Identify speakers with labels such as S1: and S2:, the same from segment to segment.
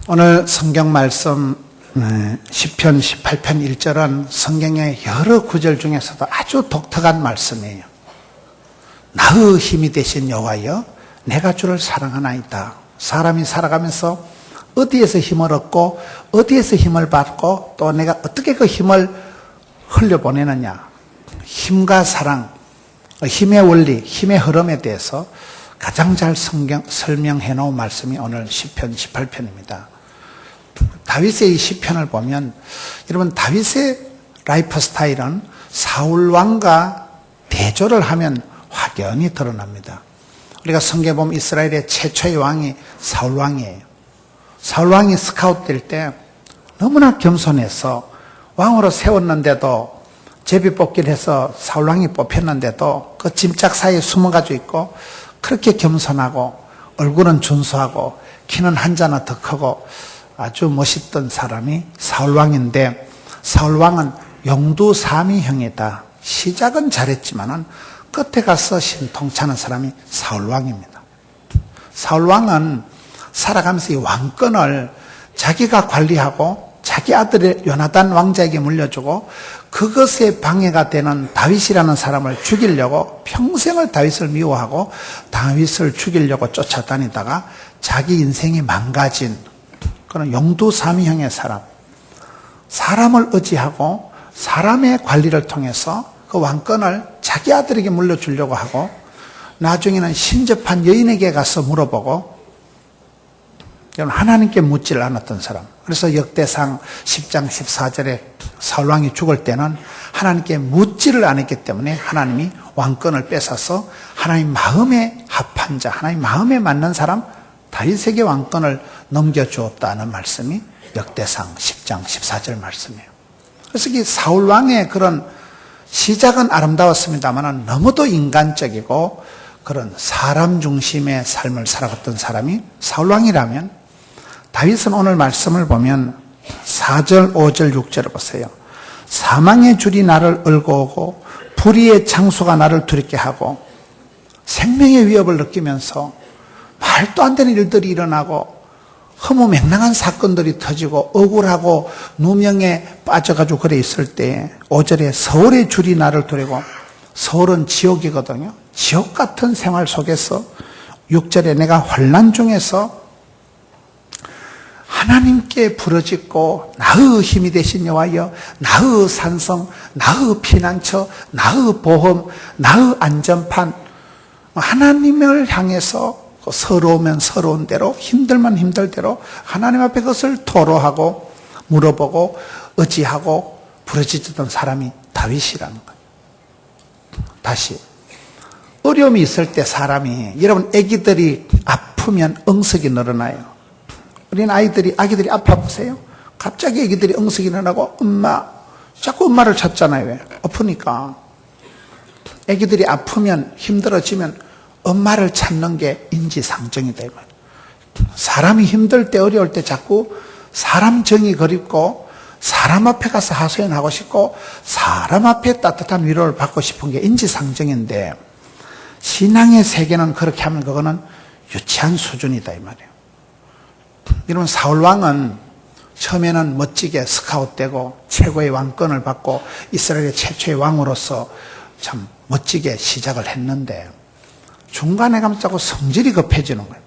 S1: 오늘 성경 말씀 시편 18편 1절은 성경의 여러 구절 중에서도 아주 독특한 말씀이에요. 나의 힘이 되신 여호와여 내가 주를 사랑하나이다. 사람이 살아가면서 어디에서 힘을 얻고 어디에서 힘을 받고 또 내가 어떻게 그 힘을 흘려보내느냐, 힘과 사랑, 힘의 원리, 힘의 흐름에 대해서 가장 잘 설명해 놓은 말씀이 오늘 시편 18편입니다. 다윗의 이 시편을 보면 여러분, 다윗의 라이프 스타일은 사울 왕과 대조를 하면 확연히 드러납니다. 우리가 성경에 보면 이스라엘의 최초의 왕이 사울 왕이에요. 사울 왕이 스카웃 될 때 너무나 겸손해서 왕으로 세웠는데도, 제비 뽑기를 해서 사울 왕이 뽑혔는데도 그 짐짝 사이에 숨어가지고 있고, 그렇게 겸손하고 얼굴은 준수하고 키는 한 자나 더 크고 아주 멋있던 사람이 사울 왕인데, 사울 왕은 용두사미형이다. 시작은 잘했지만은 끝에 가서 신통찮은 사람이 사울 왕입니다. 사울 왕은 살아가면서 이 왕권을 자기가 관리하고 자기 아들 요나단 왕자에게 물려주고, 그것에 방해가 되는 다윗이라는 사람을 죽이려고 평생을 다윗을 미워하고 다윗을 죽이려고 쫓아다니다가 자기 인생이 망가진 그런 용두사미형의 사람, 사람을 의지하고 사람의 관리를 통해서 그 왕권을 자기 아들에게 물려주려고 하고, 나중에는 신접한 여인에게 가서 물어보고 하나님께 묻지를 않았던 사람. 그래서 역대상 10장 14절에 사울왕이 죽을 때는 하나님께 묻지를 않았기 때문에 하나님이 왕권을 뺏어서 하나님 마음에 합한 자, 하나님 마음에 맞는 사람 다윗에게 왕권을 넘겨주었다는 말씀이 역대상 10장 14절 말씀이에요. 그래서 이 사울왕의 그런 시작은 아름다웠습니다만 너무도 인간적이고 그런 사람 중심의 삶을 살아갔던 사람이 사울왕이라면, 다윗은 오늘 말씀을 보면 4절, 5절, 6절을 보세요. 사망의 줄이 나를 끌고 오고 불의의 창수가 나를 두렵게 하고, 생명의 위협을 느끼면서 말도 안 되는 일들이 일어나고 허무맹랑한 사건들이 터지고 억울하고 누명에 빠져가지고 그래 있을 때 5절에 서울의 줄이 나를 두르고, 서울은 지옥이거든요. 지옥 같은 생활 속에서 6절에 내가 환난 중에서 하나님께 부르짖고 나의 힘이 되신 여호와여, 나의 산성, 나의 피난처, 나의 보험, 나의 안전판, 하나님을 향해서 서러우면 서러운 대로, 힘들면 힘들 대로 하나님 앞에 그것을 토로하고 물어보고 의지하고 부르짖던 사람이 다윗이라는 거예요. 다시, 어려움이 있을 때 사람이, 여러분 아기들이 아프면 응석이 늘어나요. 우리는 아기들이 아파보세요. 갑자기 아기들이 응석이 일어나고 자꾸 엄마를 찾잖아요. 왜? 아프니까. 아기들이 아프면, 힘들어지면 엄마를 찾는 게 인지상정이다. 사람이 힘들 때, 어려울 때 자꾸 사람 정이 그립고 사람 앞에 가서 하소연하고 싶고 사람 앞에 따뜻한 위로를 받고 싶은 게 인지상정인데, 신앙의 세계는 그렇게 하면 그거는 유치한 수준이다 이 말이에요. 여러분, 사울왕은 처음에는 멋지게 스카웃되고 최고의 왕권을 받고 이스라엘의 최초의 왕으로서 참 멋지게 시작을 했는데, 중간에 가면 자꾸 성질이 급해지는 거예요.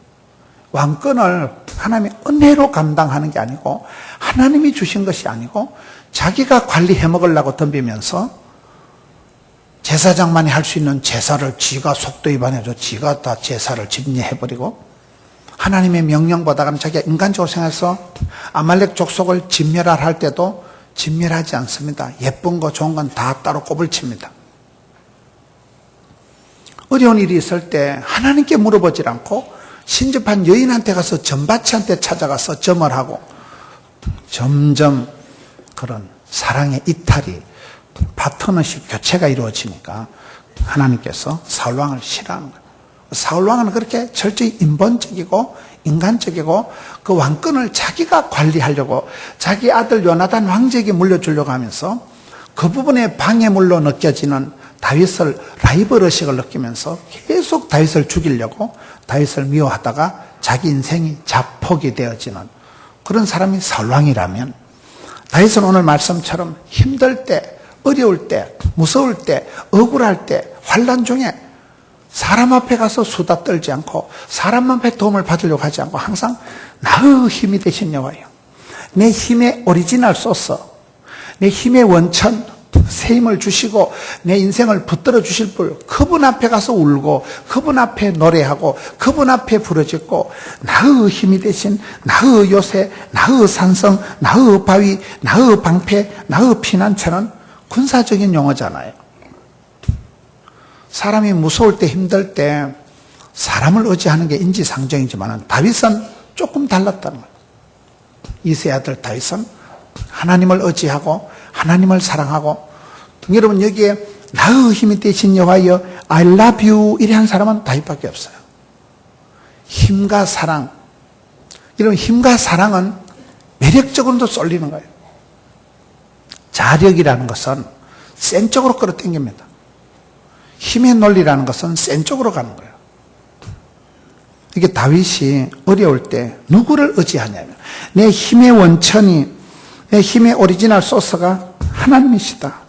S1: 왕권을 하나님의 은혜로 감당하는 게 아니고, 하나님이 주신 것이 아니고 자기가 관리해 먹으려고 덤비면서 제사장만이 할 수 있는 제사를 지가 속도 위반해서 지가 다 제사를 집례해버리고, 하나님의 명령보다는 자기가 인간적으로 생각해서 아말렉 족속을 진멸할 때도 진멸하지 않습니다. 예쁜 거 좋은 건 다 따로 꼽을 칩니다. 어려운 일이 있을 때 하나님께 물어보질 않고 신접한 여인한테 가서 전바치한테 찾아가서 점을 하고, 점점 그런 사랑의 이탈이, 파트너십 교체가 이루어지니까 하나님께서 사울왕을 싫어하는 거예요. 사울왕은 그렇게 철저히 인본적이고 인간적이고 그 왕권을 자기가 관리하려고 자기 아들 요나단 왕제에게 물려주려고 하면서 그 부분에 방해물로 느껴지는 다윗을 라이벌 의식을 느끼면서 계속 다윗을 죽이려고 다윗을 미워하다가 자기 인생이 자폭이 되어지는 그런 사람이 사울왕이라면 다윗은 오늘 말씀처럼 힘들 때, 어려울 때, 무서울 때, 억울할 때, 환난 중에 사람 앞에 가서 수다 떨지 않고 사람 앞에 도움을 받으려고 하지 않고 항상 나의 힘이 되신 여호와여, 내 힘의 오리지널 소스, 내 힘의 원천, 새 힘을 주시고 내 인생을 붙들어 주실 분, 그분 앞에 가서 울고 그분 앞에 노래하고 그분 앞에 부르짖고 나의 힘이 되신 나의 요새, 나의 산성, 나의 바위, 나의 방패, 나의 피난처는 군사적인 용어잖아요. 사람이 무서울 때, 힘들 때 사람을 의지하는 게 인지상정이지만 다윗은 조금 달랐다는 거예요. 이새의 아들 다윗은 하나님을 의지하고 하나님을 사랑하고, 여러분 여기에 나의 힘이 되신 여호와여 I love you 이래 한 사람은 다윗밖에 없어요. 힘과 사랑, 이런 힘과 사랑은 매력적으로도 쏠리는 거예요. 자력이라는 것은 센 쪽으로 끌어당깁니다. 힘의 논리라는 것은 센 쪽으로 가는 거예요. 이게 다윗이 어려울 때 누구를 의지하냐면 내 힘의 원천이, 내 힘의 오리지널 소스가 하나님이시다.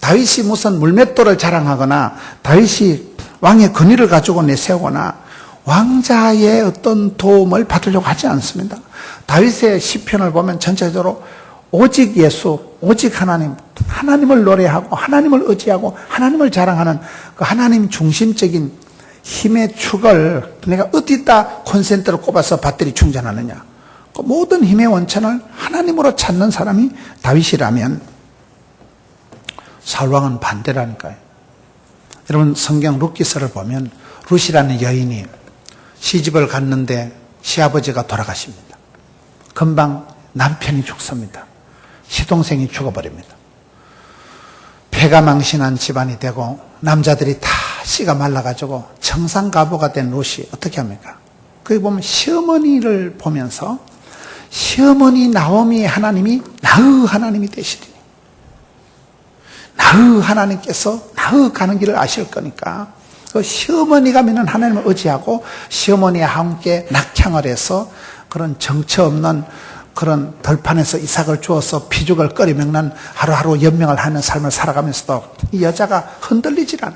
S1: 다윗이 무슨 물맷돌을 자랑하거나 다윗이 왕의 권위를 가지고 내세우거나 왕자의 어떤 도움을 받으려고 하지 않습니다. 다윗의 시편을 보면 전체적으로 오직 예수, 오직 하나님, 하나님을 노래하고 하나님을 의지하고 하나님을 자랑하는 그 하나님 중심적인 힘의 축을 내가 어디다 콘센트를 꼽아서 배터리 충전하느냐, 그 모든 힘의 원천을 하나님으로 찾는 사람이 다윗이라면 사울왕은 반대라니까요. 여러분 성경 룻기서를 보면 룻이라는 여인이 시집을 갔는데 시아버지가 돌아가십니다. 금방 남편이 죽습니다. 시동생이 죽어버립니다. 폐가 망신한 집안이 되고 남자들이 다 씨가 말라가지고 청산가보가 된 룻이 어떻게 합니까? 거기 보면 시어머니를 보면서 시어머니 나오미의 하나님이 나의 하나님이 되시리니, 나의 하나님께서 나의 가는 길을 아실 거니까 그 시어머니가 믿는 하나님을 의지하고 시어머니와 함께 낙향을 해서 그런 정처 없는 그런 덜판에서 이삭을 주어서 피죽을 끓여 먹는 하루하루 연명을 하는 삶을 살아가면서도 이 여자가 흔들리질 않아.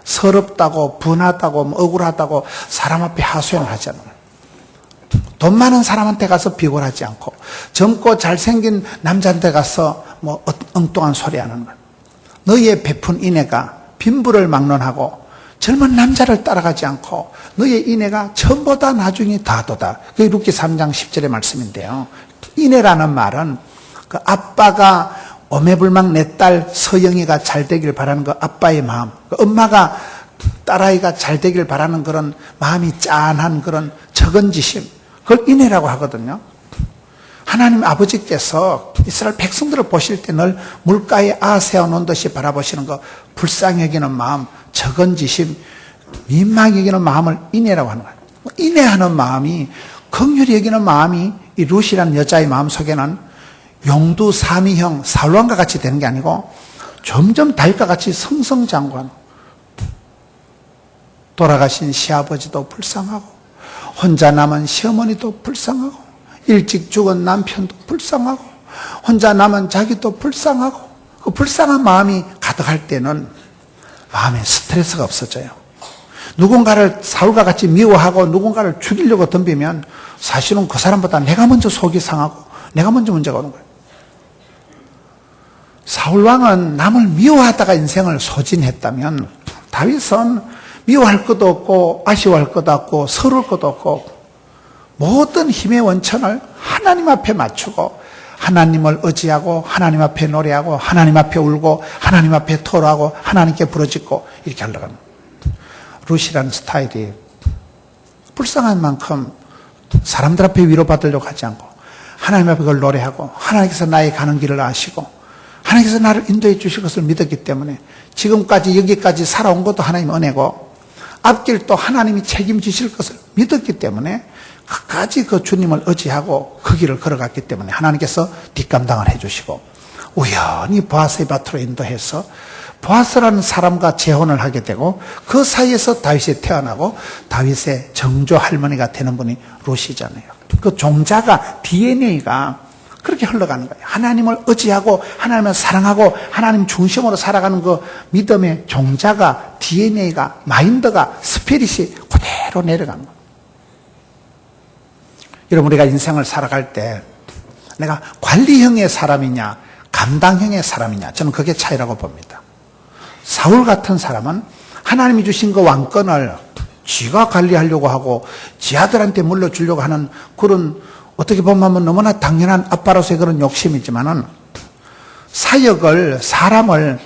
S1: 서럽다고 분하다고 억울하다고 사람 앞에 하소연을 하지 않아요. 돈 많은 사람한테 가서 비굴하지 않고 젊고 잘생긴 남자한테 가서 뭐 엉뚱한 소리 하는 거예요. 너희의 베푼 인애가 빈부를 막론하고 젊은 남자를 따라가지 않고 너희의 인애가 처음보다 나중에 다하도다. 그게 룻기 3장 10절의 말씀인데요. 인애라는 말은 그 아빠가 오매불망 내 딸 서영이가 잘 되길 바라는 그 아빠의 마음, 그 엄마가 딸아이가 잘 되길 바라는 그런 마음이 짠한 그런 적은지심, 그걸 인애라고 하거든요. 하나님 아버지께서 이스라엘 백성들을 보실 때 늘 물가에 세워놓은 듯이 바라보시는 거, 불쌍히 여기는 마음, 적은지심, 민망히 여기는 마음을 인애라고 하는 거예요. 인애하는 마음이, 긍휼히 여기는 마음이 이 룻이라는 여자의 마음 속에는 용두 사미형 사울왕과 같이 되는 게 아니고 점점 다윗과 같이 승승장구하는, 돌아가신 시아버지도 불쌍하고 혼자 남은 시어머니도 불쌍하고 일찍 죽은 남편도 불쌍하고 혼자 남은 자기도 불쌍하고, 그 불쌍한 마음이 가득할 때는 마음에 스트레스가 없어져요. 누군가를 사울과 같이 미워하고 누군가를 죽이려고 덤비면 사실은 그 사람보다 내가 먼저 속이 상하고 내가 먼저 문제가 오는 거예요. 사울왕은 남을 미워하다가 인생을 소진했다면 다윗은 미워할 것도 없고 아쉬워할 것도 없고 서러울 것도 없고 모든 힘의 원천을 하나님 앞에 맞추고 하나님을 의지하고 하나님 앞에 노래하고 하나님 앞에 울고 하나님 앞에 토로하고 하나님께 부르짖고 이렇게 하려고 합니다. 룻이라는 스타일이 불쌍한 만큼 사람들 앞에 위로받으려고 하지 않고 하나님 앞에 그걸 노래하고 하나님께서 나의 가는 길을 아시고 하나님께서 나를 인도해 주실 것을 믿었기 때문에 지금까지 여기까지 살아온 것도 하나님 은혜고 앞길도 하나님이 책임지실 것을 믿었기 때문에 끝까지 그 주님을 의지하고 그 길을 걸어갔기 때문에 하나님께서 뒷감당을 해주시고 우연히 보아스의 밭으로 인도해서 보아스라는 사람과 재혼을 하게 되고 그 사이에서 다윗이 태어나고 다윗의 정조 할머니가 되는 분이 룻이잖아요. 그 종자가 DNA가 그렇게 흘러가는 거예요. 하나님을 의지하고 하나님을 사랑하고 하나님 중심으로 살아가는 그 믿음의 종자가 DNA가 마인드가 스피릿이 그대로 내려가는 거예요. 여러분 우리가 인생을 살아갈 때 내가 관리형의 사람이냐 감당형의 사람이냐 저는 그게 차이라고 봅니다. 사울 같은 사람은 하나님이 주신 그 왕권을 지가 관리하려고 하고 지 아들한테 물려주려고 하는 그런 어떻게 보면 너무나 당연한 아빠로서의 그런 욕심이지만은 사역을 사람을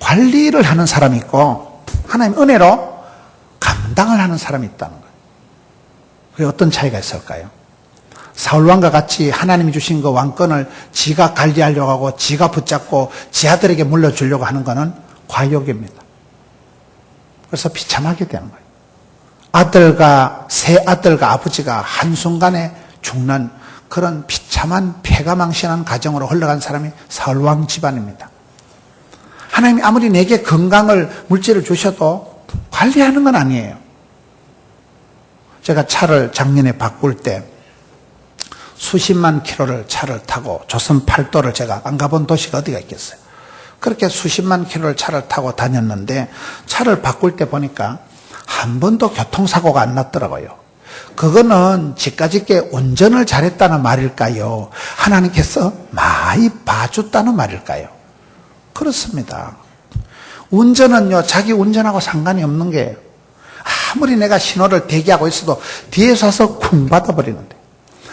S1: 관리를 하는 사람이 있고 하나님 은혜로 감당을 하는 사람이 있다는 거예요. 그게 어떤 차이가 있을까요? 사울왕과 같이 하나님이 주신 그 왕권을 지가 관리하려고 하고 지가 붙잡고 지 아들에게 물려주려고 하는 것은 과욕입니다. 그래서 비참하게 되는 거예요. 새 아들과 아버지가 한순간에 죽는 그런 비참한 패가망신한 가정으로 흘러간 사람이 사울왕 집안입니다. 하나님이 아무리 내게 건강을 물질을 주셔도 관리하는 건 아니에요. 제가 차를 작년에 바꿀 때 수십만 킬로를 차를 타고 조선 팔도를 제가 안 가본 도시가 어디가 있겠어요. 그렇게 수십만 킬로를 차를 타고 다녔는데 차를 바꿀 때 보니까 한 번도 교통사고가 안 났더라고요. 그거는 지까짓게 운전을 잘했다는 말일까요? 하나님께서 많이 봐줬다는 말일까요? 그렇습니다. 운전은요, 자기 운전하고 상관이 없는 게 아무리 내가 신호를 대기하고 있어도 뒤에서 와서 쿵 받아버리는데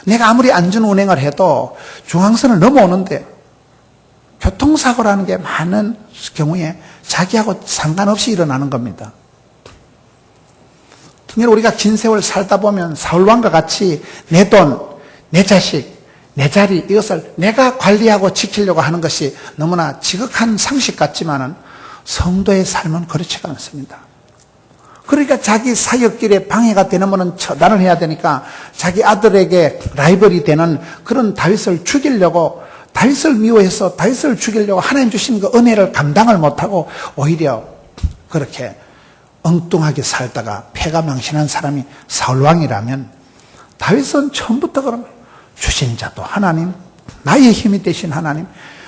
S1: 내가 아무리 안전운행을 해도 중앙선을 넘어오는데 교통사고라는 게 많은 경우에 자기하고 상관없이 일어나는 겁니다. 우리가 긴 세월 살다 보면 사울왕과 같이 내 돈, 내 자식, 내 자리 이것을 내가 관리하고 지키려고 하는 것이 너무나 지극한 상식 같지만은 성도의 삶은 그렇지가 않습니다. 그러니까 자기 사역길에 방해가 되는 처단을 해야 되니까 자기 아들에게 라이벌이 되는 그런 다윗을 죽이려고 다윗을 미워해서 다윗을 죽이려고 하나님 주신 그 은혜를 감당을 못하고 오히려 그렇게 엉뚱하게 살다가 패가 망신한 사람이 사울왕이라면 다윗은 처음부터 그런 주신 자도 하나님, 나의 힘이 되신 하나님,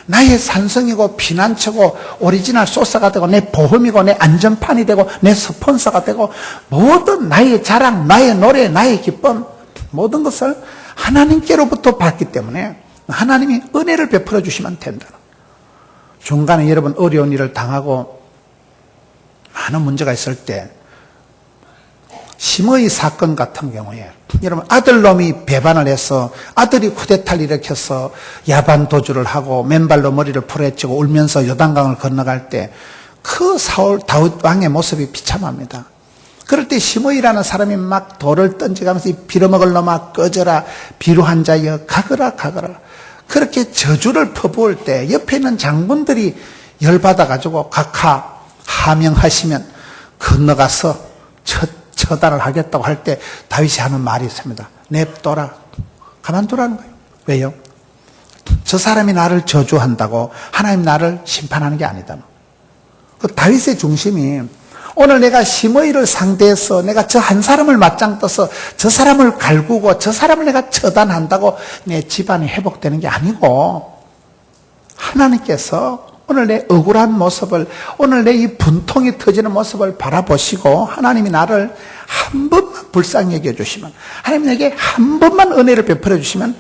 S1: 나의 산성이고 피난처고 오리지널 소스가 되고 내 보험이고 내 안전판이 되고 내 스폰서가 되고 모든 나의 자랑, 나의 노래, 나의 기쁨 모든 것을 하나님께로부터 받기 때문에 하나님이 은혜를 베풀어 주시면 된다. 중간에 여러분 어려운 일을 당하고 많은 문제가 있을 때 심의 사건 같은 경우에 여러분 아들놈이 배반을 해서 아들이 쿠데타를 일으켜서 야반 도주를 하고 맨발로 머리를 풀어헤치고 울면서 요단강을 건너갈 때 그 사울 다윗 왕의 모습이 비참합니다. 그럴 때 심의라는 사람이 막 돌을 던져가면서 이 빌어먹을 놈아 꺼져라 비루한 자여 가거라 가거라 그렇게 저주를 퍼부을 때 옆에 있는 장군들이 열받아가지고 각하 하명하시면 건너가서 처단을 하겠다고 할 때 다윗이 하는 말이 있습니다. 냅둬라. 가만두라는 거예요. 왜요? 저 사람이 나를 저주한다고 하나님 나를 심판하는 게 아니다. 그 다윗의 중심이 오늘 내가 심의를 상대해서 내가 저 한 사람을 맞짱 떠서 저 사람을 갈구고 저 사람을 내가 처단한다고 내 집안이 회복되는 게 아니고 하나님께서 오늘 내 억울한 모습을 오늘 내 이 분통이 터지는 모습을 바라보시고 하나님이 나를 한 번만 불쌍히 여겨주시면 하나님 내게 한 번만 은혜를 베풀어 주시면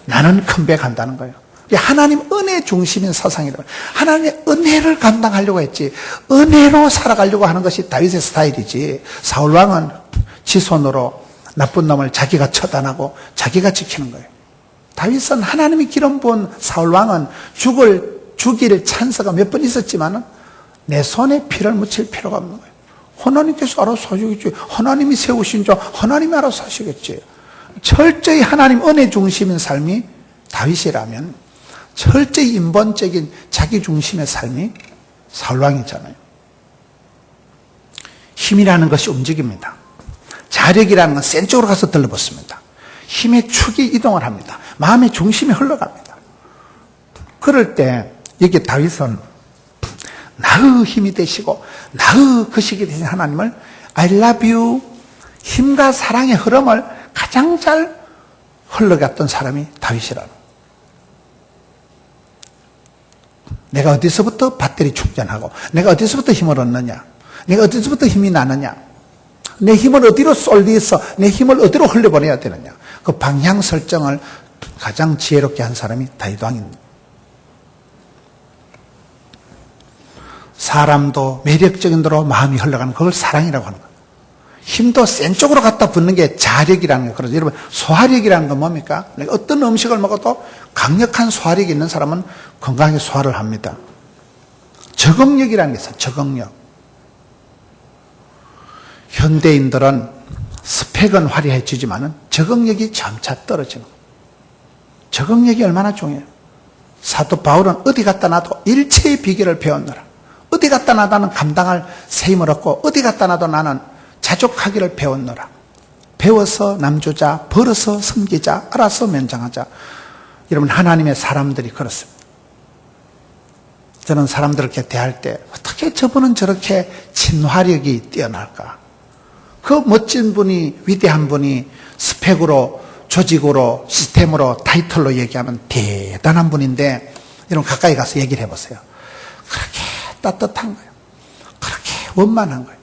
S1: 나는 컴백한다는 거예요. 하나님 은혜 중심인 사상이라 하나님의 은혜를 감당하려고 했지 은혜로 살아가려고 하는 것이 다윗의 스타일이지 사울왕은 지 손으로 나쁜 놈을 자기가 처단하고 자기가 지키는 거예요. 다윗은 하나님이 기름 부은 사울왕은 죽일 찬스가 몇 번 있었지만은 내 손에 피를 묻힐 필요가 없는 거예요. 하나님께서 알아서 하시겠지. 하나님이 세우신 자 하나님이 알아서 하시겠지. 철저히 하나님 은혜 중심인 삶이 다윗이라면 철저히 인본적인 자기 중심의 삶이 사울왕이잖아요. 힘이라는 것이 움직입니다. 자력이라는 건 센 쪽으로 가서 들러붙습니다. 힘의 축이 이동을 합니다. 마음의 중심이 흘러갑니다. 그럴 때 여기 다윗은 나의 힘이 되시고 나의 거식이 되신 하나님을 I love you 힘과 사랑의 흐름을 가장 잘 흘러갔던 사람이 다윗이라는. 내가 어디서부터 배터리 충전하고, 내가 어디서부터 힘을 얻느냐, 내가 어디서부터 힘이 나느냐, 내 힘을 어디로 쏠리서 내 힘을 어디로 흘려보내야 되느냐, 그 방향 설정을 가장 지혜롭게 한 사람이 다윗 왕입니다. 사람도 매력적인 대로 마음이 흘러가는 그걸 사랑이라고 하는 거예요. 힘도 센 쪽으로 갖다 붓는 게 자력이라는 거예요. 그래서 여러분, 소화력이라는 건 뭡니까? 내가 어떤 음식을 먹어도 강력한 소화력이 있는 사람은 건강하게 소화를 합니다. 적응력이라는 게 있어요. 적응력. 현대인들은 스펙은 화려해지지만 적응력이 점차 떨어지는 거예요. 적응력이 얼마나 중요해요. 사도 바울은 어디 갔다 놔도 일체의 비결을 배웠노라. 어디 갔다 놔도 감당할 세임을 얻고, 어디 갔다 놔도 나는 자족하기를 배웠노라. 배워서 남주자, 벌어서 섬기자, 알아서 면장하자. 여러분, 하나님의 사람들이 그렇습니다. 저는 사람들을 이렇게 대할 때 어떻게 저분은 저렇게 친화력이 뛰어날까? 그 멋진 분이, 위대한 분이 스펙으로, 조직으로, 시스템으로, 타이틀로 얘기하면 대단한 분인데, 여러분 가까이 가서 얘기를 해보세요. 그렇게 따뜻한 거예요. 그렇게 원만한 거예요.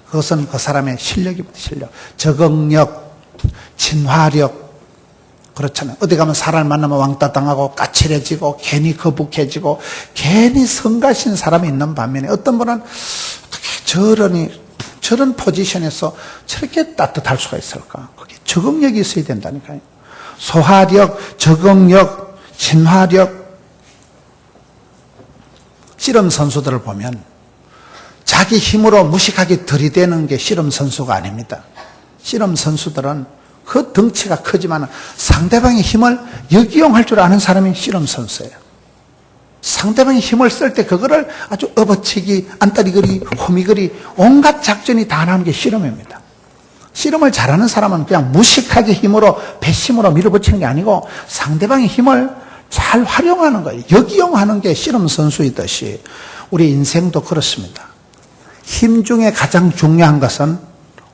S1: 그것은 그 사람의 실력입니다. 실력. 적응력, 친화력. 그렇잖아요. 어디 가면 사람을 만나면 왕따 당하고 까칠해지고 괜히 거북해지고 괜히 성가신 사람이 있는 반면에, 어떤 분은 어떻게 저런 포지션에서 저렇게 따뜻할 수가 있을까? 그게 적응력이 있어야 된다니까요. 소화력, 적응력, 친화력. 씨름 선수들을 보면 자기 힘으로 무식하게 들이대는 게 씨름 선수가 아닙니다. 씨름 선수들은 그 덩치가 크지만 상대방의 힘을 역이용할 줄 아는 사람이 씨름 선수예요. 상대방의 힘을 쓸 때 그거를 아주 업어치기, 안따리거리, 호미거리, 온갖 작전이 다 나오는 게 씨름입니다. 씨름을 잘하는 사람은 그냥 무식하게 힘으로, 배심으로 밀어붙이는 게 아니고 상대방의 힘을 잘 활용하는 거예요. 역이용하는 게 씨름 선수이듯이 우리 인생도 그렇습니다. 힘 중에 가장 중요한 것은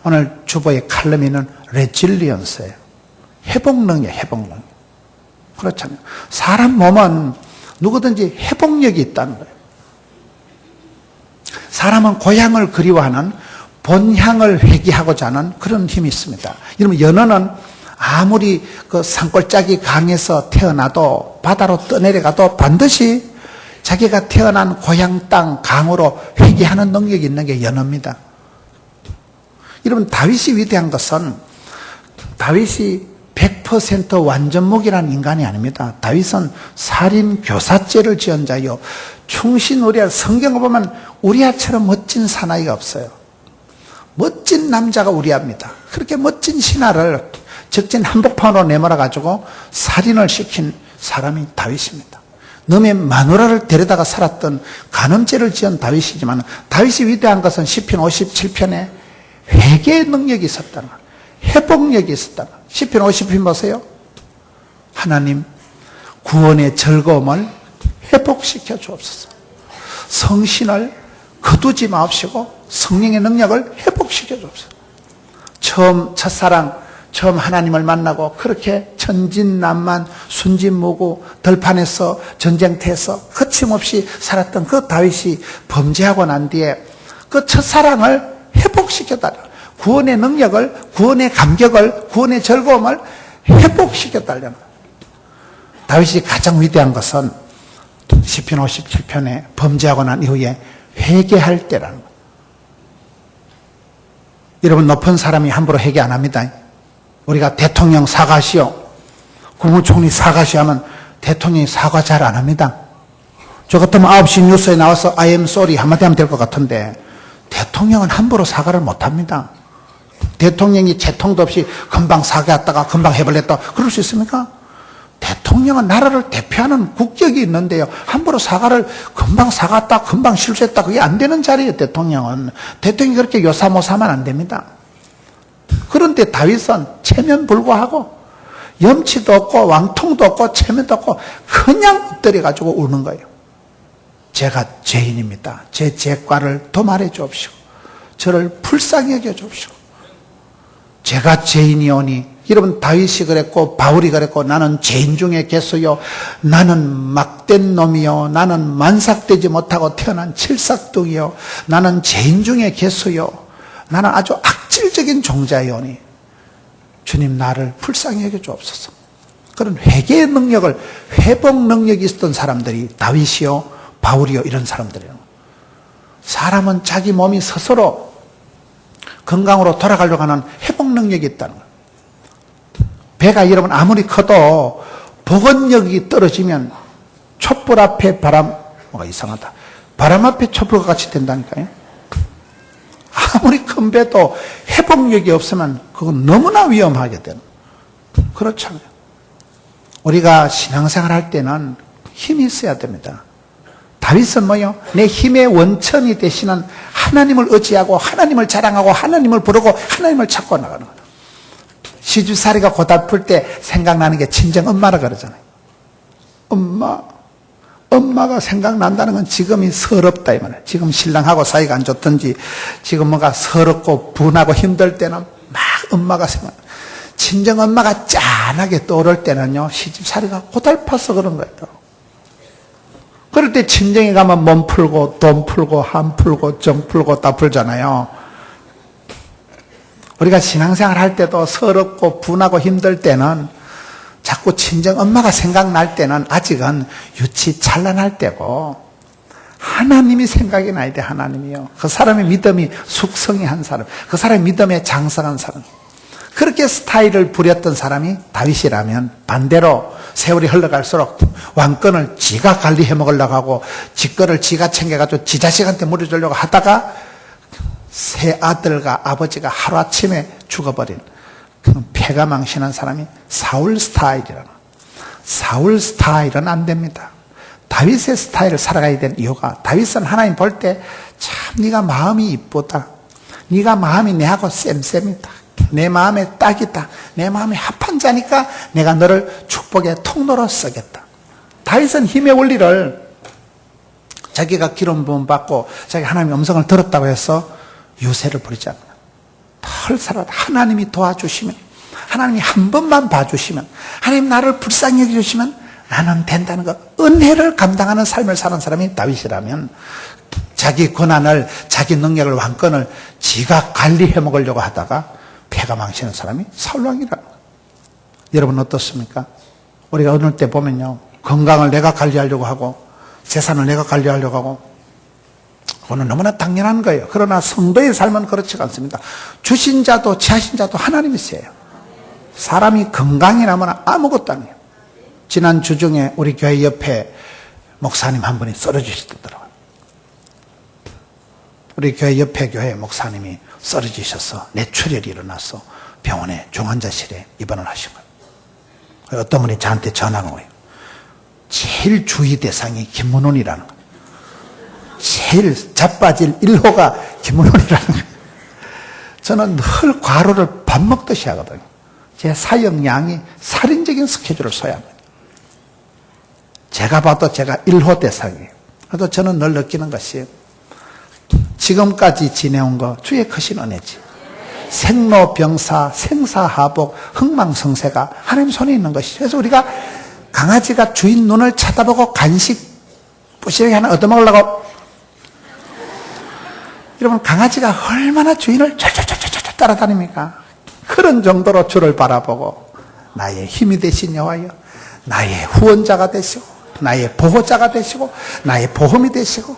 S1: 오늘 주보의 칼럼이는 레질리언스예요. 회복능이에요. 회복능. 그렇잖아요. 사람 몸은 누구든지 회복력이 있다는 거예요. 사람은 고향을 그리워하는, 본향을 회귀하고자 하는 그런 힘이 있습니다. 여러분, 연어는 아무리 그 산골짜기 강에서 태어나도, 바다로 떠내려가도 반드시 자기가 태어난 고향 땅 강으로 회귀하는 능력이 있는 게 연어입니다. 여러분, 다윗이 위대한 것은 다윗이 100% 완전목이라는 인간이 아닙니다. 다윗은 살인 교사죄를 지은 자요, 충신 우리아. 성경을 보면 우리아처럼 멋진 사나이가 없어요. 멋진 남자가 우리아입니다. 그렇게 멋진 신하를 적진 한복판으로 내몰아가지고 살인을 시킨 사람이 다윗입니다. 너의 마누라를 데려다가 살았던 간음죄를 지은 다윗이지만, 다윗이 위대한 것은 시편 57편에 회개의 능력이 있었다는 거예요. 회복력이 있었다는 거예요. 시편 50편 보세요. 하나님, 구원의 즐거움을 회복시켜 주옵소서. 성신을 거두지 마옵시고 성령의 능력을 회복시켜 주옵소서. 첫사랑, 처음 하나님을 만나고 그렇게 천진난만, 순진무구, 들판에서 전쟁터에서 거침없이 살았던 그 다윗이 범죄하고 난 뒤에 그 첫사랑을 회복시켜달라. 구원의 능력을, 구원의 감격을, 구원의 즐거움을 회복시켜달라는 거예요. 다윗이 가장 위대한 것은 시편 57편에 범죄하고 난 이후에 회개할 때라는 거예요. 여러분, 높은 사람이 함부로 회개 안 합니다. 우리가 대통령 사과하시오, 국무총리 사과하시오 하면 대통령이 사과 잘 안 합니다. 저 같으면 9시 뉴스에 나와서 I am sorry 한마디 하면 될 것 같은데, 대통령은 함부로 사과를 못 합니다. 대통령이 재통도 없이 금방 사과했다가 금방 해버렸다 그럴 수 있습니까? 대통령은 나라를 대표하는 국격이 있는데요, 함부로 사과를 금방 사과했다 금방 실수했다 그게 안 되는 자리예요. 대통령이 그렇게 요사모사하면 안 됩니다. 그런데 다윗은 체면불구하고 염치도 없고 왕통도 없고 체면도 없고 그냥 엎드려가지고 우는 거예요. 제가 죄인입니다. 제 죄과를 도말해 주옵시고 저를 불쌍히 여겨 주옵시고 제가 죄인이오니 여러분 다윗이 그랬고 바울이 그랬고 나는 죄인 중에 개수요 나는 막된 놈이요 나는 만삭되지 못하고 태어난 칠삭둥이요 나는 죄인 중에 개수요 나는 아주 악질적인 종자이오니 주님 나를 불쌍히 여겨 주옵소서. 그런 회개의 능력을 회복 능력이 있었던 사람들이 다윗이요 바울이요 이런 사람들이에요. 사람은 자기 몸이 스스로 건강으로 돌아가려고 하는 회복 능력이 있다는 거예요. 배가 여러분 아무리 커도 복원력이 떨어지면 촛불 앞에 바람, 뭐가 이상하다. 바람 앞에 촛불과 같이 된다니까요. 아무리 큰 배도 회복력이 없으면 그건 너무나 위험하게 되는 거예요. 그렇잖아요. 우리가 신앙생활 할 때는 힘이 있어야 됩니다. 다윗은 뭐요? 내 힘의 원천이 되시는 하나님을 의지하고 하나님을 자랑하고 하나님을 부르고 하나님을 찾고 나가는 거예요. 시집살이가 고달플 때 생각나는 게 친정 엄마라 그러잖아요. 엄마가 생각난다는 건 지금이 서럽다 이 말이에요. 지금 신랑하고 사이가 안 좋든지 지금 뭔가 서럽고 분하고 힘들 때는 막 엄마가 생각. 친정 엄마가 짠하게 떠오를 때는요 시집살이가 고달파서 그런 거예요. 그럴 때 친정에 가면 몸 풀고 돈 풀고 한 풀고 정 풀고 다 풀잖아요. 우리가 신앙생활 할 때도 서럽고 분하고 힘들 때는 자꾸 친정 엄마가 생각날 때는 아직은 유치 찬란할 때고 하나님이 생각이 나야 돼. 하나님이요. 그 사람의 믿음이 숙성이한 사람, 그 사람의 믿음에 장성한 사람. 그렇게 스타일을 부렸던 사람이 다윗이라면 반대로 세월이 흘러갈수록 왕권을 지가 관리해 먹으려고 하고 직거를 지가 챙겨가지고 지 자식한테 물어주려고 하다가 세 아들과 아버지가 하루아침에 죽어버린 패가 망신한 사람이 사울 스타일이라는. 사울 스타일은 안 됩니다. 다윗의 스타일을 살아가야 되는 이유가 다윗은 하나님 볼 때 참 네가 마음이 이쁘다. 네가 마음이 내하고 쌤쌤이다. 내 마음에 딱이다. 내 마음이 합한 자니까 내가 너를 축복의 통로로 쓰겠다. 다윗은 힘의 원리를 자기가 기름 부음 받고 자기 하나님의 음성을 들었다고 해서 유세를 부리지 않는다. 덜 살아도 하나님이 도와주시면 하나님이 한 번만 봐주시면 하나님 나를 불쌍히 여겨주시면 나는 된다는 것. 은혜를 감당하는 삶을 사는 사람이 다윗이라면 자기 권한을 자기 능력을 왕권을 지가 관리해 먹으려고 하다가 패가 망치는 사람이 사울왕이라는 거예요. 여러분 어떻습니까? 우리가 어느 때 보면요 건강을 내가 관리하려고 하고 재산을 내가 관리하려고 하고 그거는 너무나 당연한 거예요. 그러나 성도의 삶은 그렇지가 않습니다. 주신 자도 취하신 자도 하나님이세요. 사람이 건강이라면 아무것도 아니에요. 지난 주 중에 우리 교회 옆에 목사님 한 분이 쓰러지시더라고요. 우리 교회 옆에 교회 목사님이 쓰러지셔서 뇌출혈이 일어나서 병원에 중환자실에 입원을 하신 거예요. 어떤 분이 저한테 전화가 오요. 제일 주의 대상이 김문훈이라는 거예요. 제일 자빠질 1호가 김문훈이라는 거예요. 저는 늘 과로를 밥 먹듯이 하거든요. 제 사역량이 살인적인 스케줄을 소화합니다. 제가 봐도 제가 1호 대상이에요. 그래도 저는 늘 느끼는 것이 지금까지 지내온 거 주의 크신 은혜지. 생로병사, 생사하복, 흥망성쇠가 하나님 손에 있는 것이죠. 그래서 우리가 강아지가 주인 눈을 쳐다보고 간식 부시하게 하나 얻어먹으려고 여러분 강아지가 얼마나 주인을 쫄쫄쫄쫄 따라다닙니까? 그런 정도로 주를 바라보고 나의 힘이 되신 여호와여 나의 후원자가 되시고 나의 보호자가 되시고 나의 보험이 되시고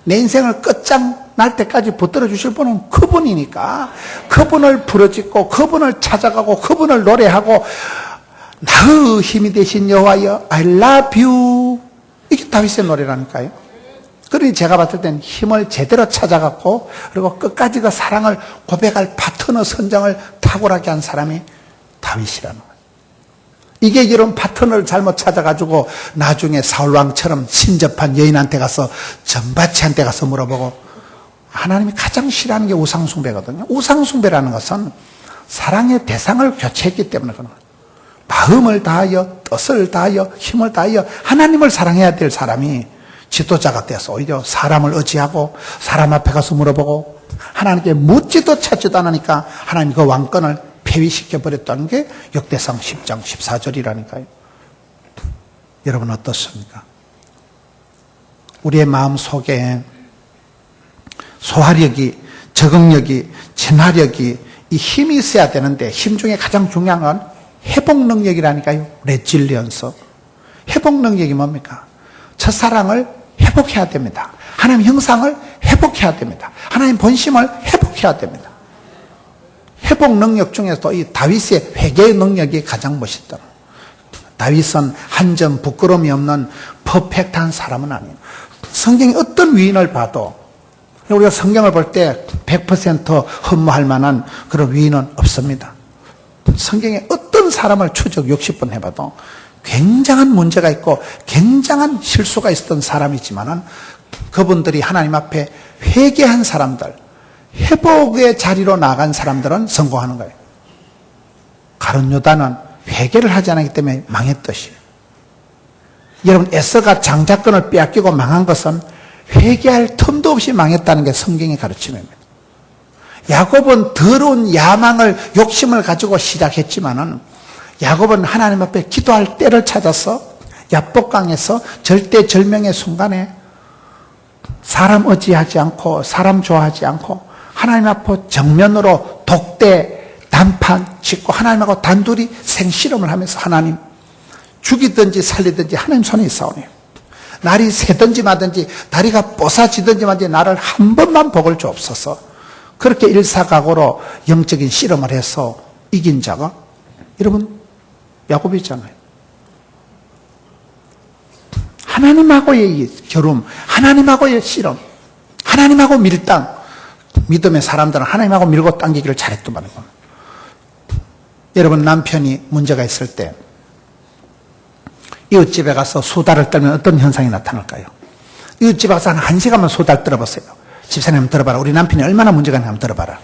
S1: 내 인생을 끝장 날 때까지 붙들어 주실 분은 그분이니까 그분을 부르짖고 그분을 찾아가고 그분을 노래하고 나의 힘이 되신 여호와여 I love you 이게 다윗의 노래라니까요. 그러니 제가 봤을 땐 힘을 제대로 찾아갔고 그리고 끝까지 그 사랑을 고백할 파트너 선정을 탁월하게 한 사람이 다윗이라는 거예요. 이게 이런 파트너를 잘못 찾아가지고 나중에 사울왕처럼 신접한 여인한테 가서 전바치한테 가서 물어보고 하나님이 가장 싫어하는 게 우상숭배거든요. 우상숭배라는 것은 사랑의 대상을 교체했기 때문에 그런 거예요. 마음을 다하여 뜻을 다하여 힘을 다하여 하나님을 사랑해야 될 사람이 지도자가 돼서 오히려 사람을 의지하고 사람 앞에 가서 물어보고 하나님께 묻지도 찾지도 않으니까 하나님 그 왕권을 폐위시켜버렸다는 게 역대상 10장 14절이라니까요. 여러분 어떻습니까? 우리의 마음 속에 소화력이, 적응력이, 진화력이, 이 힘이 있어야 되는데 힘 중에 가장 중요한 건 회복 능력이라니까요. 레질리언스. 회복 능력이 뭡니까? 첫사랑을 회복해야 됩니다. 하나님 형상을 회복해야 됩니다. 하나님 본심을 회복해야 됩니다. 회복 능력 중에서도 이 다윗의 회개의 능력이 가장 멋있다. 다윗은 한 점 부끄러움이 없는 퍼펙트한 사람은 아니에요. 성경의 어떤 위인을 봐도 우리가 성경을 볼 때 100% 흠모할 만한 그런 위인은 없습니다. 성경에 어떤 사람을 추적 60번 해봐도 굉장한 문제가 있고 굉장한 실수가 있었던 사람이지만은 그분들이 하나님 앞에 회개한 사람들, 회복의 자리로 나간 사람들은 성공하는 거예요. 가룟 유다는 회개를 하지 않았기 때문에 망했듯이. 여러분, 에서가 장자권을 빼앗기고 망한 것은 회개할 틈도 없이 망했다는 게 성경의 가르침입니다. 야곱은 더러운 야망을, 욕심을 가지고 시작했지만은 야곱은 하나님 앞에 기도할 때를 찾아서 야복강에서 절대절명의 순간에 사람 의지하지 않고 사람 좋아하지 않고 하나님 앞에 정면으로 독대, 단판 짓고 하나님하고 단둘이 생실험을 하면서 하나님 죽이든지 살리든지 하나님 손에 있사오니 날이 새든지 마든지 다리가 뽀사지든지 마든지 나를 한 번만 복을 주옵소서. 그렇게 일사각오로 영적인 실험을 해서 이긴 자가 여러분 야곱이잖아요. 하나님하고의 결혼, 하나님하고의 실험, 하나님하고 밀당. 믿음의 사람들은 하나님하고 밀고 당기기를 잘했단 말이에요. 여러분, 남편이 문제가 있을 때 이웃집에 가서 수다를 떨면 어떤 현상이 나타날까요? 이웃집에 가서 한 1시간만 수다를 떨어보세요. 집사님 들어봐라. 우리 남편이 얼마나 문제가 있는지 한번 들어봐라.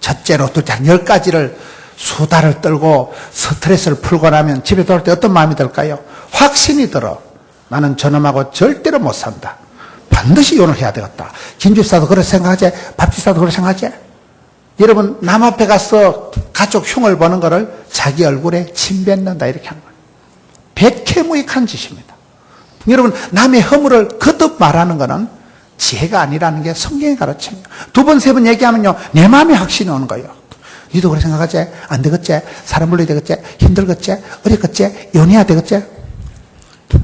S1: 첫째로 둘째 한 10가지를 수다를 떨고 스트레스를 풀고 나면 집에 돌아올 때 어떤 마음이 들까요? 확신이 들어. 나는 저놈하고 절대로 못 산다. 반드시 이혼을 해야 되겠다. 김집사도 그렇게 생각하지? 밥집사도 그렇게 생각하지? 여러분, 남 앞에 가서 가족 흉을 보는 거를 자기 얼굴에 침 뱉는다 이렇게 하는 거예요. 백해무익한 짓입니다. 여러분, 남의 허물을 거듭 말하는 거는 지혜가 아니라는 게 성경의 가르침이에요. 2번, 3번 얘기하면요, 내 마음에 확신이 오는 거예요. 니도 그렇게 생각하지? 안 되겠지? 사람 불러야 되겠지? 힘들겠지? 어렵겠지? 이혼해야 되겠지?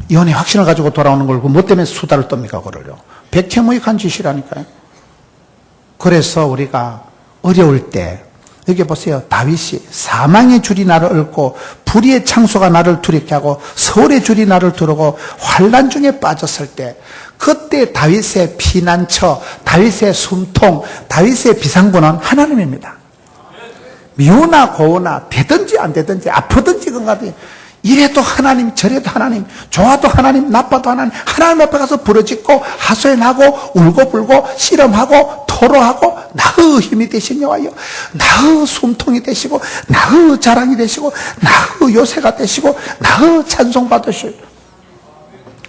S1: 이혼의 확신을 가지고 돌아오는 걸, 뭐 때문에 수다를 떱니까, 그걸요? 백해무익한 짓이라니까요. 그래서 우리가 어려울 때, 여기 보세요. 다윗이 사망의 줄이 나를 얽고 불의의 창소가 나를 두렵게 하고 서울의 줄이 나를 두르고 환난 중에 빠졌을 때 그때 다윗의 피난처, 다윗의 숨통, 다윗의 비상구는 하나님입니다. 미우나 고우나 되든지 안 되든지 아프든지 건가든지 이래도 하나님, 저래도 하나님, 좋아도 하나님, 나빠도 하나님, 하나님 앞에 가서 부르짖고 하소연하고 울고불고 씨름하고 토로하고 나의 힘이 되신 여호와여, 나의 숨통이 되시고 나의 자랑이 되시고 나의 요새가 되시고 나의 찬송 받으실.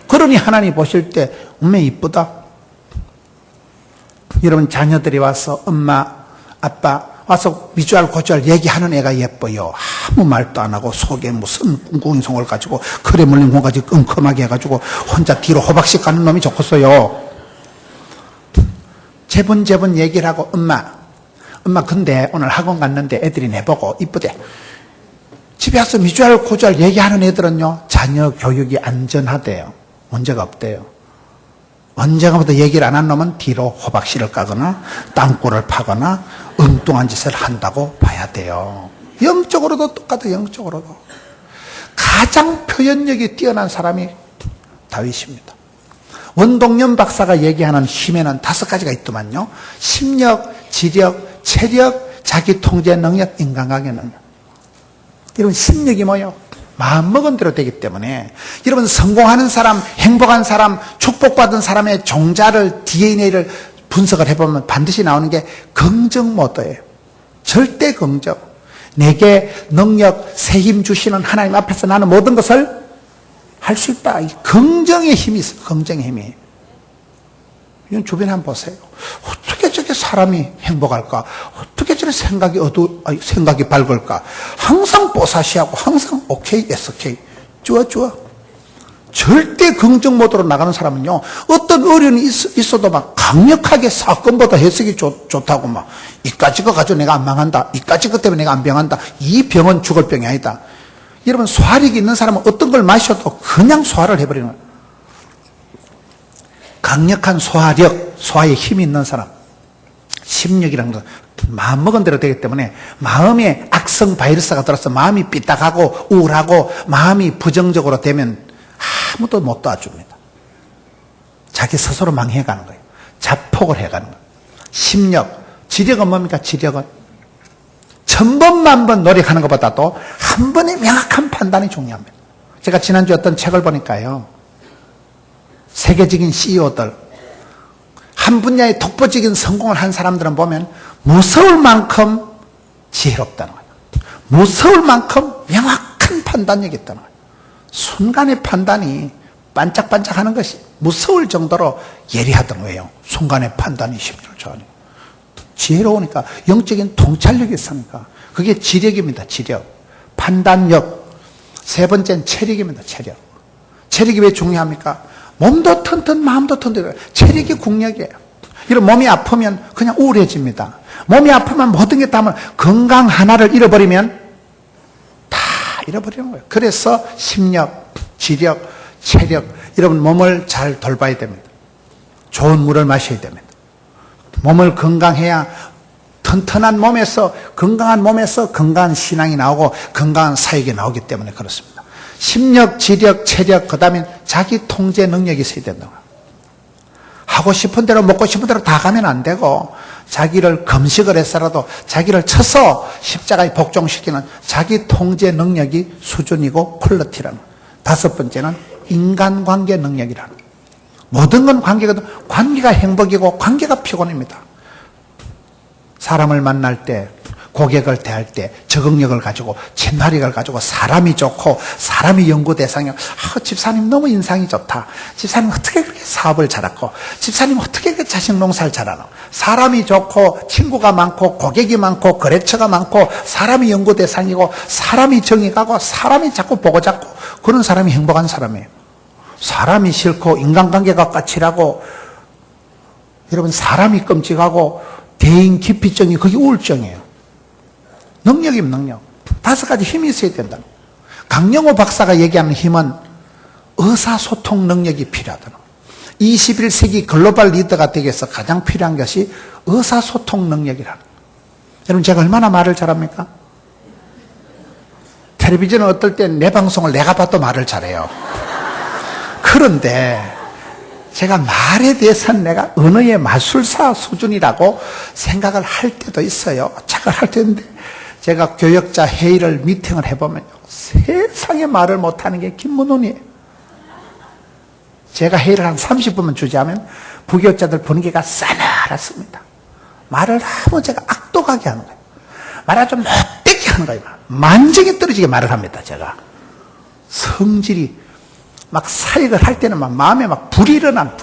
S1: 그러니 하나님 보실 때 엄매 이쁘다. 여러분, 자녀들이 와서 엄마, 아빠 와서 미주알 고주알 얘기하는 애가 예뻐요. 아무 말도 안 하고 속에 무슨 꿍꿍이송을 가지고 크레물린 공까지 끔끔하게 해가지고 혼자 뒤로 호박씩 가는 놈이 좋겠어요. 제분 얘기를 하고 엄마 근데 오늘 학원 갔는데 애들이 내보고 이쁘대. 집에 와서 미주알 고주알 얘기하는 애들은요, 자녀 교육이 안전하대요. 문제가 없대요. 언젠가부터 얘기를 안 한 놈은 뒤로 호박씨를 까거나 땅굴을 파거나 엉뚱한 짓을 한다고 봐야 돼요. 영적으로도 똑같아요. 영적으로도. 가장 표현력이 뛰어난 사람이 다윗입니다. 원동연 박사가 얘기하는 힘에는 5가지가 있더만요. 심력, 지력, 체력, 자기 통제 능력, 인간관계 능력. 여러분, 심력이 뭐예요? 마음먹은 대로 되기 때문에 여러분, 성공하는 사람, 행복한 사람, 축복받은 사람의 종자를, DNA를 분석을 해보면 반드시 나오는 게 긍정 모드예요. 절대 긍정. 내게 능력, 새 힘 주시는 하나님 앞에서 나는 모든 것을 할 수 있다. 이 긍정의 힘이 있어요. 긍정의 힘이. 이건 주변에 한번 보세요. 어떻게 저게 사람이 행복할까? 어떻게 저런 생각이 밝을까? 항상 뽀사시하고 항상 오케이, SK. 좋아. 절대 긍정 모드로 나가는 사람은요, 어떤 어려움이 있어도 막 강력하게 사건보다 해석이 좋다고 막, 이까지 거 가지고 내가 안 망한다. 이까지 것 때문에 내가 안 병한다. 이 병은 죽을 병이 아니다. 여러분, 소화력이 있는 사람은 어떤 걸 마셔도 그냥 소화를 해버리는 거예요. 강력한 소화력, 소화에 힘이 있는 사람. 심력이라는 건 마음먹은 대로 되기 때문에 마음에 악성 바이러스가 들어서 마음이 삐딱하고 우울하고 마음이 부정적으로 되면 아무도 못 도와줍니다. 자기 스스로 망해가는 거예요. 자폭을 해가는 거예요. 심력, 지력은 뭡니까? 지력은 천번만번 노력하는 것보다도 한 번의 명확한 판단이 중요합니다. 제가 지난주에 어떤 책을 보니까요, 세계적인 CEO들, 한 분야의 독보적인 성공을 한 사람들은 보면 무서울 만큼 지혜롭다는 거예요. 무서울 만큼 명확한 판단력이 있다는 거예요. 순간의 판단이 반짝반짝하는 것이 무서울 정도로 예리하던 거예요. 순간의 판단이 심리를 좋아하니까. 지혜로우니까 영적인 통찰력이 있으니까 그게 지력입니다. 지력. 판단력. 세 번째는 체력입니다. 체력. 체력이 왜 중요합니까? 몸도 튼튼 마음도 튼튼. 체력이 국력이에요. 이런 몸이 아프면 그냥 우울해집니다. 몸이 아프면 모든 게 다 건강 하나를 잃어버리면 다 잃어버리는 거예요. 그래서 심력, 지력, 체력, 여러분 몸을 잘 돌봐야 됩니다. 좋은 물을 마셔야 됩니다. 몸을 건강해야 튼튼한 몸에서 건강한 신앙이 나오고 건강한 사역이 나오기 때문에 그렇습니다. 심력, 지력, 체력, 그 다음에 자기 통제 능력이 있어야 된다고. 하고 싶은 대로 먹고 싶은 대로 다 가면 안 되고 자기를 금식을 해서라도 자기를 쳐서 십자가에 복종시키는 자기 통제 능력이 수준이고 퀄리티라는 거예요. 다섯 번째는 인간관계 능력이라는 거예요. 모든 건 관계거든. 관계가 행복이고 관계가 피곤입니다. 사람을 만날 때, 고객을 대할 때 적응력을 가지고 친화력을 가지고 사람이 좋고 사람이 연구 대상이고 집사님 너무 인상이 좋다. 집사님 어떻게 그렇게 사업을 잘하고 집사님 어떻게 그 자식 농사를 잘하노. 사람이 좋고 친구가 많고 고객이 많고 거래처가 많고 사람이 연구 대상이고 사람이 정이 가고 사람이 자꾸 보고 잡고 그런 사람이 행복한 사람이에요. 사람이 싫고 인간관계가 까칠하고 여러분 사람이 끔찍하고 대인 기피증이 그게 우울증이에요. 능력이면 능력. 다섯 가지 힘이 있어야 된다. 강영호 박사가 얘기하는 힘은 의사소통 능력이 필요하다. 21세기 글로벌 리더가 되기 위해서 가장 필요한 것이 의사소통 능력이라는 거예요. 여러분 제가 얼마나 말을 잘합니까? 텔레비전은 어떨 때 내 방송을 내가 봐도 말을 잘해요. 그런데 제가 말에 대해서는 내가 언어의 마술사 수준이라고 생각을 할 때도 있어요. 착각을 할 때도 있는데 제가 교역자 회의를 미팅을 해보면 세상에 말을 못하는 게 김문훈이에요. 제가 회의를 한 30분만 주재하면 부교역자들 분위기가 싸늘했습니다. 말을 아무 제가 악독하게 하는 거예요. 말을 좀 못되게 하는 거예요. 만정이 떨어지게 말을 합니다. 제가 성질이 막 사역을 할 때는 막 마음에 막 불이 일어난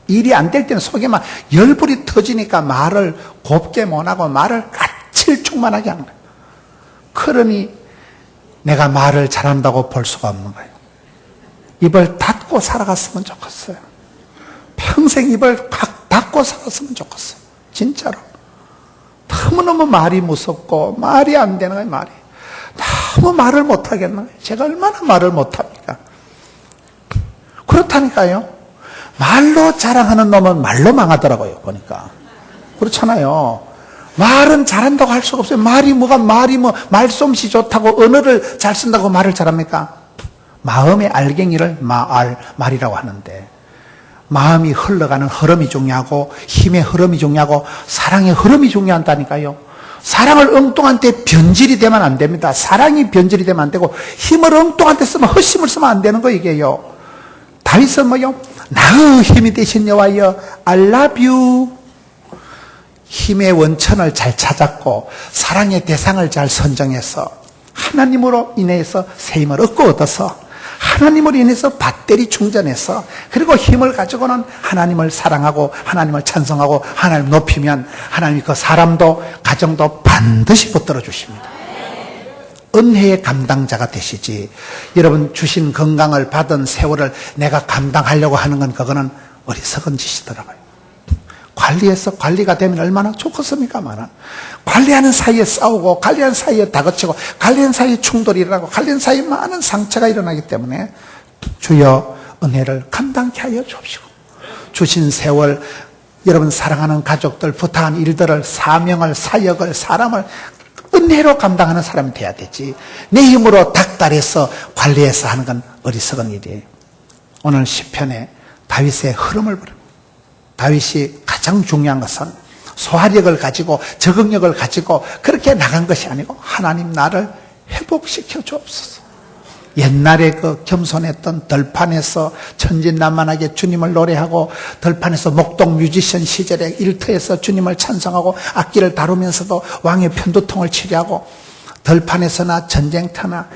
S1: 일이 안 될 때는 속에 막 열불이 터지니까 말을 곱게 못하고 말을 까칠충만하게 하는 거예요. 그러니 내가 말을 잘한다고 볼 수가 없는 거예요. 입을 닫고 살아갔으면 좋겠어요. 평생 입을 닫고 살았으면 좋겠어요. 진짜로. 너무너무 말이 무섭고 말이 안 되는 거예요. 말이. 너무 말을 못하겠는 거예요. 제가 얼마나 말을 못합니까? 그렇다니까요. 말로 자랑하는 놈은 말로 망하더라고요. 보니까. 그렇잖아요. 말은 잘한다고 할 수가 없어요. 말이 말솜씨 좋다고 언어를 잘 쓴다고 말을 잘합니까? 마음의 알갱이를 말이라고 하는데 마음이 흘러가는 흐름이 중요하고 힘의 흐름이 중요하고 사랑의 흐름이 중요하다니까요. 사랑을 엉뚱한 데 변질이 되면 안 됩니다. 사랑이 변질이 되면 안 되고 힘을 엉뚱한 데 쓰면 헛심을 쓰면 안 되는 거 이게요. 다윗은 뭐요? 나의 힘이 되신 여호와여 I love you. 힘의 원천을 잘 찾았고 사랑의 대상을 잘 선정해서 하나님으로 인해서 새 힘을 얻고 얻어서 하나님을 인해서 배터리 충전해서 그리고 힘을 가지고는 하나님을 사랑하고 하나님을 찬송하고 하나님을 높이면 하나님이 그 사람도 가정도 반드시 붙들어 주십니다. 은혜의 감당자가 되시지. 여러분 주신 건강을 받은 세월을 내가 감당하려고 하는 건 그거는 어리석은 짓이더라고요. 관리해서 관리가 되면 얼마나 좋겠습니까? 관리하는 사이에 싸우고 관리하는 사이에 다그치고 관리하는 사이에 충돌이 일어나고 관리하는 사이에 많은 상처가 일어나기 때문에 주여 은혜를 감당케 하여 주옵시고 주신 세월 여러분 사랑하는 가족들 부탁한 일들을 사명을 사역을 사람을 은혜로 감당하는 사람이 돼야 되지. 내 힘으로 닥달해서 관리해서 하는 건 어리석은 일이에요. 오늘 시편에 다윗의 흐름을 보라. 다윗이 가장 중요한 것은 소화력을 가지고 적응력을 가지고 그렇게 나간 것이 아니고 하나님 나를 회복시켜 주옵소서. 옛날에 그 겸손했던 들판에서 천진난만하게 주님을 노래하고 들판에서 목동 뮤지션 시절에 일터에서 주님을 찬송하고 악기를 다루면서도 왕의 편두통을 치료하고 들판에서나 전쟁터나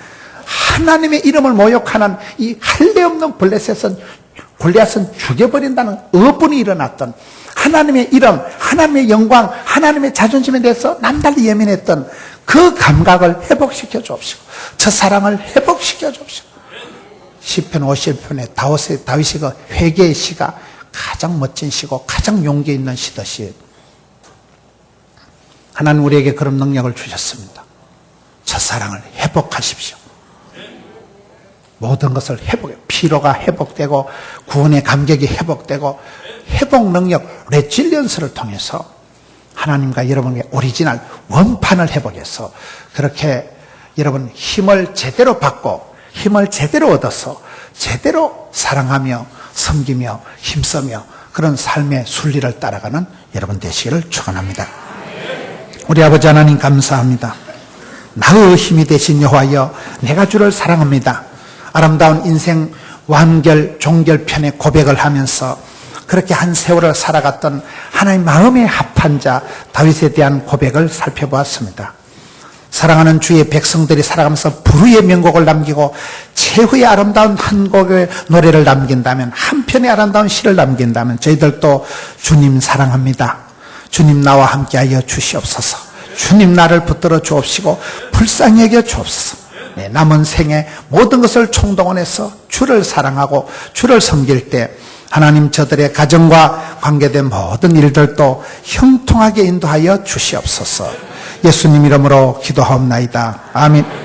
S1: 하나님의 이름을 모욕하는 이 할례 없는 골리앗은 죽여버린다는 어분이 일어났던 하나님의 이름, 하나님의 영광, 하나님의 자존심에 대해서 남달리 예민했던 그 감각을 회복시켜 주옵시고 첫사랑을 회복시켜 주옵시고 시편 50편에 다윗이 그 회개의 시가 가장 멋진 시고 가장 용기 있는 시듯이 하나님 우리에게 그런 능력을 주셨습니다. 첫사랑을 회복하십시오. 모든 것을 회복해 피로가 회복되고 구원의 감격이 회복되고 회복 능력 레질리언스를 통해서 하나님과 여러분의 오리지널 원판을 회복해서 그렇게 여러분 힘을 제대로 받고 힘을 제대로 얻어서 제대로 사랑하며 섬기며 힘쓰며 그런 삶의 순리를 따라가는 여러분 되시기를 축원합니다. 우리 아버지 하나님 감사합니다. 나의 힘이 되신 여호와여 내가 주를 사랑합니다. 아름다운 인생 완결 종결편의 고백을 하면서 그렇게 한 세월을 살아갔던 하나님 마음에 합한 자 다윗에 대한 고백을 살펴보았습니다. 사랑하는 주의 백성들이 살아가면서 불후의 명곡을 남기고 최후의 아름다운 한 곡의 노래를 남긴다면 한 편의 아름다운 시를 남긴다면 저희들도 주님 사랑합니다. 주님 나와 함께하여 주시옵소서. 주님 나를 붙들어 주옵시고 불쌍히 여겨 주옵소서. 네, 남은 생에 모든 것을 총동원해서 주를 사랑하고 주를 섬길 때 하나님 저들의 가정과 관계된 모든 일들도 형통하게 인도하여 주시옵소서. 예수님 이름으로 기도하옵나이다. 아멘.